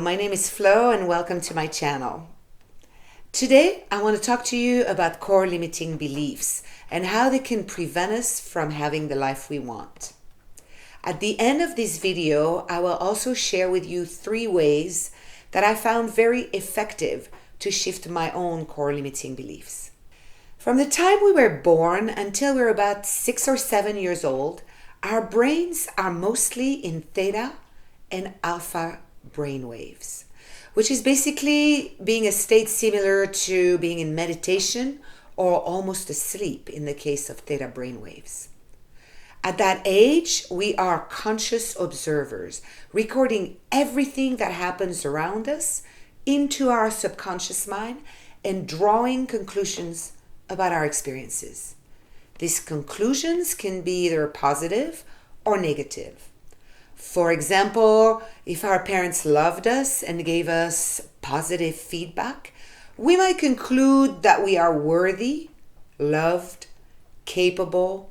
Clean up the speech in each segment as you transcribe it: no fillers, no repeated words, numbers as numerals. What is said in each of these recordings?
My name is Flo and welcome to my channel. Today I want to talk to you about core limiting beliefs and how they can prevent us from having the life we want. At the end of this video, I will also share with you 3 ways that I found very effective to shift my own core limiting beliefs. From the time we were born until we're about 6 or 7 years old, our brains are mostly in theta and alpha brain waves, which is basically being a state similar to being in meditation or almost asleep in the case of theta brain waves. At that age, we are conscious observers, recording everything that happens around us into our subconscious mind and drawing conclusions about our experiences. These conclusions can be either positive or negative. For example, if our parents loved us and gave us positive feedback, we might conclude that we are worthy, loved, capable,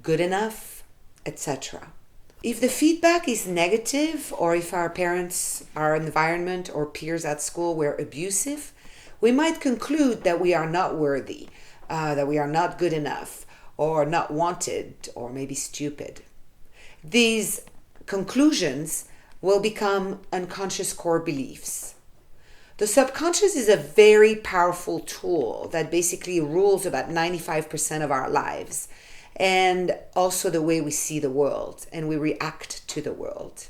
good enough, etc. If the feedback is negative, or if our parents, our environment, or peers at school were abusive, we might conclude that we are not worthy, that we are not good enough, or not wanted, or maybe stupid. These conclusions will become unconscious core beliefs. The subconscious is a very powerful tool that basically rules about 95% of our lives and also the way we see the world and we react to the world.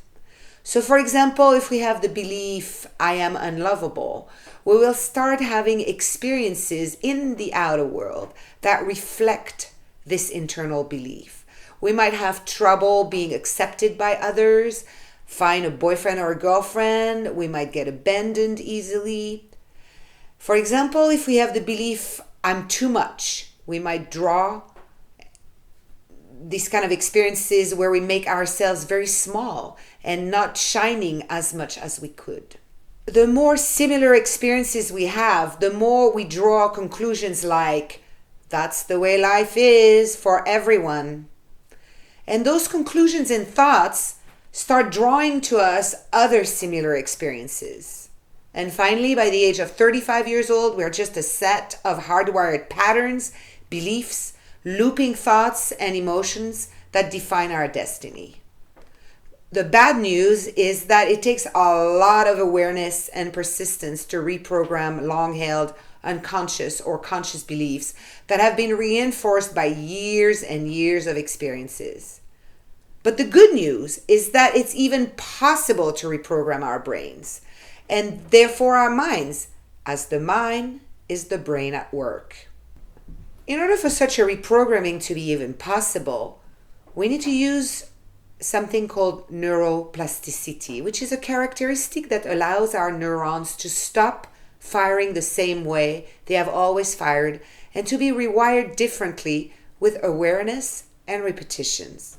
So for example, if we have the belief, I am unlovable, we will start having experiences in the outer world that reflect this internal belief. We might have trouble being accepted by others, find a boyfriend or a girlfriend. We might get abandoned easily. For example, if we have the belief, I'm too much, we might draw these kind of experiences where we make ourselves very small and not shining as much as we could. The more similar experiences we have, the more we draw conclusions like, that's the way life is for everyone. And those conclusions and thoughts start drawing to us other similar experiences. And finally, by the age of 35 years old, we're just a set of hardwired patterns, beliefs, looping thoughts, and emotions that define our destiny. The bad news is that it takes a lot of awareness and persistence to reprogram long-held unconscious or conscious beliefs that have been reinforced by years and years of experiences. But the good news is that it's even possible to reprogram our brains and therefore our minds, as the mind is the brain at work. In order for such a reprogramming to be even possible, we need to use something called neuroplasticity, which is a characteristic that allows our neurons to stop firing the same way they have always fired and to be rewired differently with awareness and repetitions.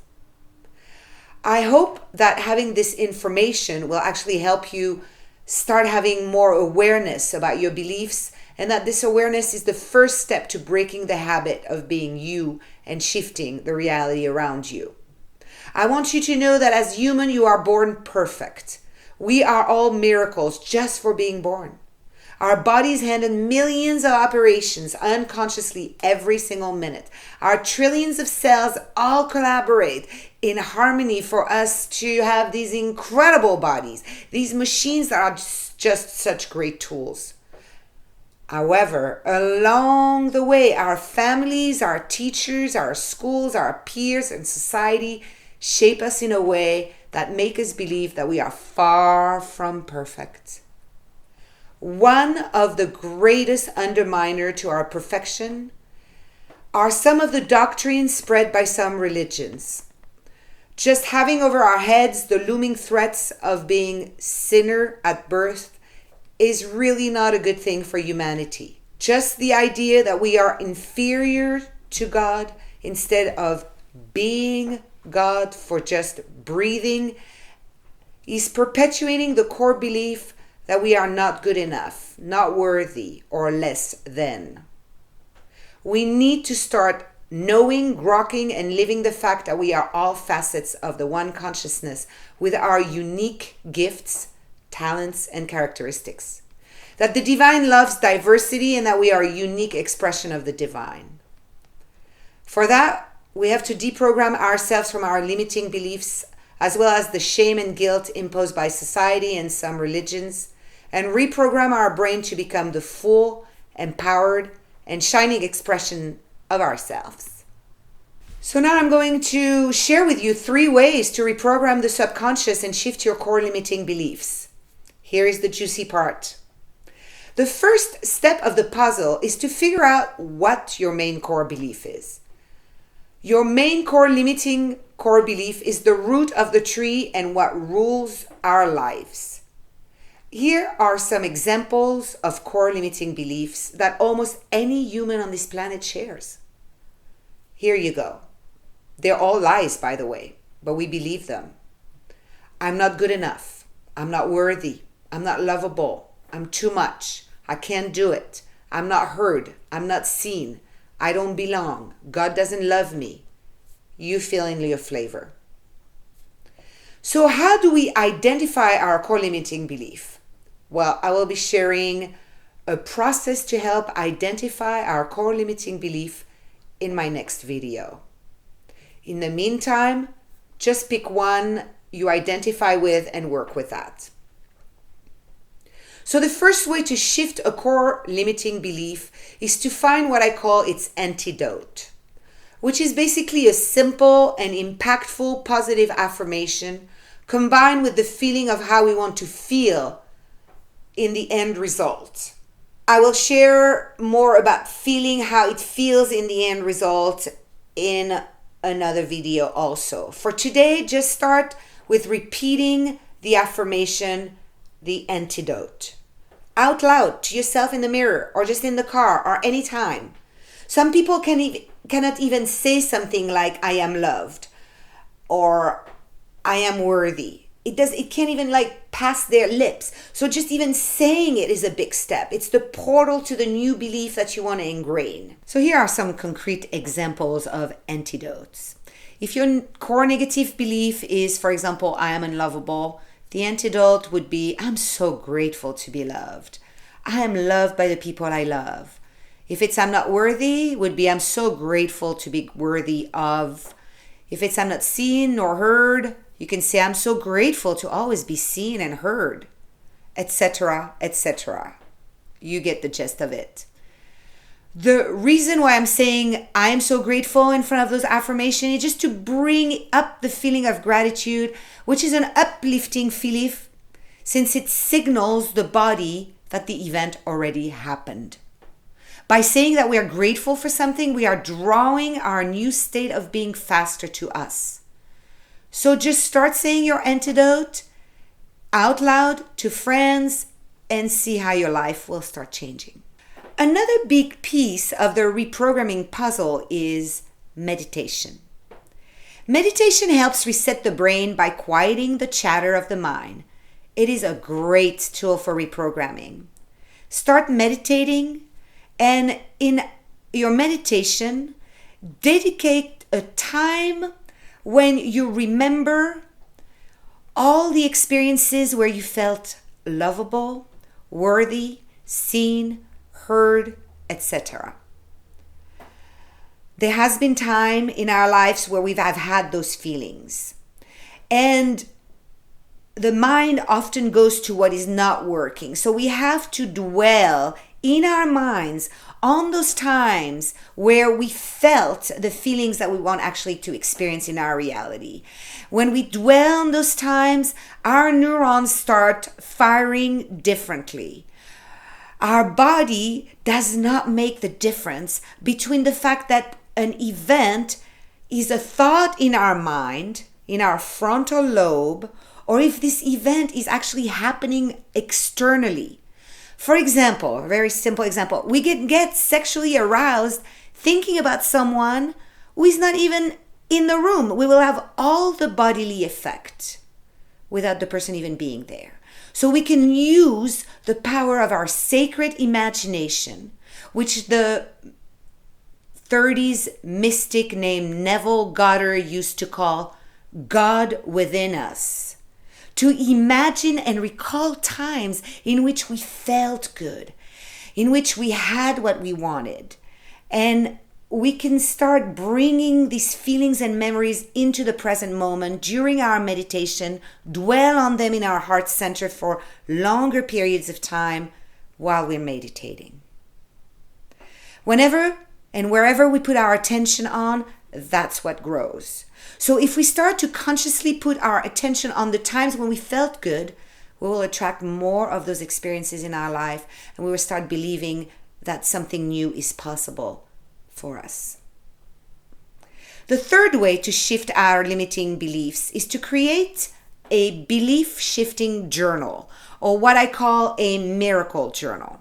I hope that having this information will actually help you start having more awareness about your beliefs, and that this awareness is the first step to breaking the habit of being you and shifting the reality around you. I want you to know that as human, you are born perfect. We are all miracles just for being born. Our bodies handle millions of operations unconsciously every single minute. Our trillions of cells all collaborate in harmony for us to have these incredible bodies, these machines that are just such great tools. However, along the way, our families, our teachers, our schools, our peers, and society shape us in a way that make us believe that we are far from perfect. One of the greatest underminer to our perfection are some of the doctrines spread by some religions. Just having over our heads the looming threats of being sinner at birth is really not a good thing for humanity. Just the idea that we are inferior to God instead of being God for just breathing is perpetuating the core belief that we are not good enough, not worthy, or less than. We need to start knowing, grokking, and living the fact that we are all facets of the one consciousness with our unique gifts, talents, and characteristics. That the divine loves diversity and that we are a unique expression of the divine. For that, we have to deprogram ourselves from our limiting beliefs, as well as the shame and guilt imposed by society and some religions, and reprogram our brain to become the full, empowered, and shining expression of ourselves. So now I'm going to share with you 3 ways to reprogram the subconscious and shift your core limiting beliefs. Here is the juicy part. The first step of the puzzle is to figure out what your main core belief is. Your main core limiting core belief is the root of the tree and what rules our lives. Here are some examples of core limiting beliefs that almost any human on this planet shares. Here you go. They're all lies, by the way, but we believe them. I'm not good enough. I'm not worthy. I'm not lovable. I'm too much. I can't do it. I'm not heard. I'm not seen. I don't belong. God doesn't love me. You fill in your flavor. So how do we identify our core limiting belief? Well, I will be sharing a process to help identify our core limiting belief in my next video. In the meantime, just pick one you identify with and work with that. So the first way to shift a core limiting belief is to find what I call its antidote, which is basically a simple and impactful positive affirmation combined with the feeling of how we want to feel in the end result. I will share more about feeling how it feels in the end result in another video also. For today, just start with repeating the affirmation, the antidote, out loud to yourself in the mirror or just in the car or anytime. Some people cannot even say something like I am loved or I am worthy. It can't even pass their lips. So just even saying it is a big step. It's the portal to the new belief that you want to ingrain. So here are some concrete examples of antidotes. If your core negative belief is, for example, I am unlovable, the antidote would be, I'm so grateful to be loved. I am loved by the people I love. If it's I'm not worthy, would be I'm so grateful to be worthy of. If it's I'm not seen nor heard, you can say I'm so grateful to always be seen and heard, etc., etc. You get the gist of it. The reason why I'm saying I am so grateful in front of those affirmations is just to bring up the feeling of gratitude, which is an uplifting feeling since it signals the body that the event already happened. By saying that we are grateful for something, we are drawing our new state of being faster to us. So just start saying your antidote out loud to friends and see how your life will start changing. Another big piece of the reprogramming puzzle is meditation. Meditation helps reset the brain by quieting the chatter of the mind. It is a great tool for reprogramming. Start meditating, and in your meditation, dedicate a time when you remember all the experiences where you felt lovable, worthy, seen, heard, etc. There has been time in our lives where we've had those feelings. And the mind often goes to what is not working. So we have to dwell in our minds on those times where we felt the feelings that we want actually to experience in our reality. When we dwell on those times, our neurons start firing differently. Our body does not make the difference between the fact that an event is a thought in our mind, in our frontal lobe, or if this event is actually happening externally. For example, a very simple example, we get sexually aroused thinking about someone who is not even in the room. We will have all the bodily effect without the person even being there. So we can use the power of our sacred imagination, which the 30s mystic named Neville Goddard used to call God within us, to imagine and recall times in which we felt good, in which we had what we wanted. And we can start bringing these feelings and memories into the present moment during our meditation, dwell on them in our heart center for longer periods of time while we're meditating. Whenever and wherever we put our attention on, that's what grows. So if we start to consciously put our attention on the times when we felt good, we will attract more of those experiences in our life, and we will start believing that something new is possible for us. The third way to shift our limiting beliefs is to create a belief shifting journal, or what I call a miracle journal.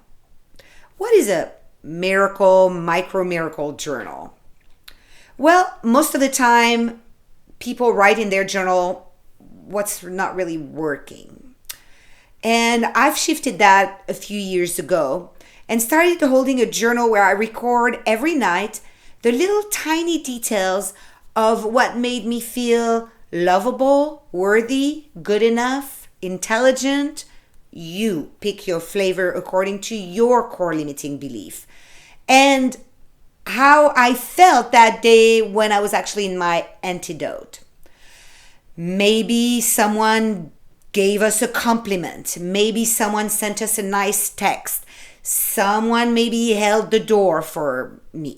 What is a micro miracle journal? Well, most of the time people write in their journal what's not really working. And I've shifted that a few years ago and started holding a journal where I record every night the little tiny details of what made me feel lovable, worthy, good enough, intelligent. You pick your flavor according to your core limiting belief. And how I felt that day when I was actually in my antidote. Maybe someone gave us a compliment. Maybe someone sent us a nice text. Someone maybe held the door for me.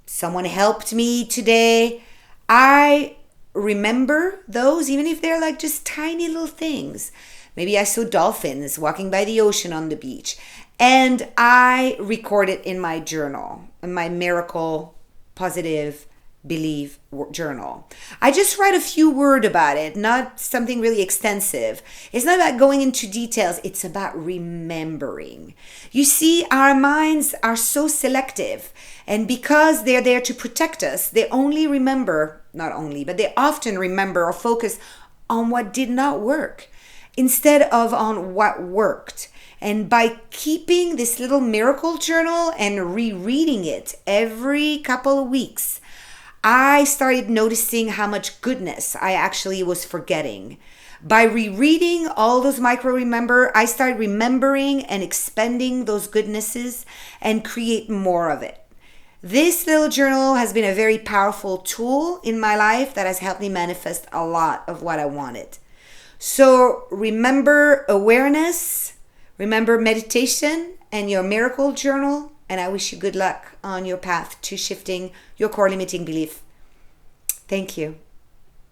Someone helped me today. I remember those, even if they're like just tiny little things. Maybe I saw dolphins walking by the ocean on the beach. And I record it in my journal, in my miracle positive belief journal. I just write a few words about it, not something really extensive. It's not about going into details. It's about remembering. You see, our minds are so selective. And because they're there to protect us, they only remember, not only, but they often remember or focus on what did not work instead of on what worked. And by keeping this little miracle journal and rereading it every couple of weeks, I started noticing how much goodness I actually was forgetting. By rereading all those I started remembering and expanding those goodnesses and create more of it. This little journal has been a very powerful tool in my life that has helped me manifest a lot of what I wanted. So remember awareness, remember meditation and your miracle journal, and I wish you good luck on your path to shifting your core limiting belief. Thank you.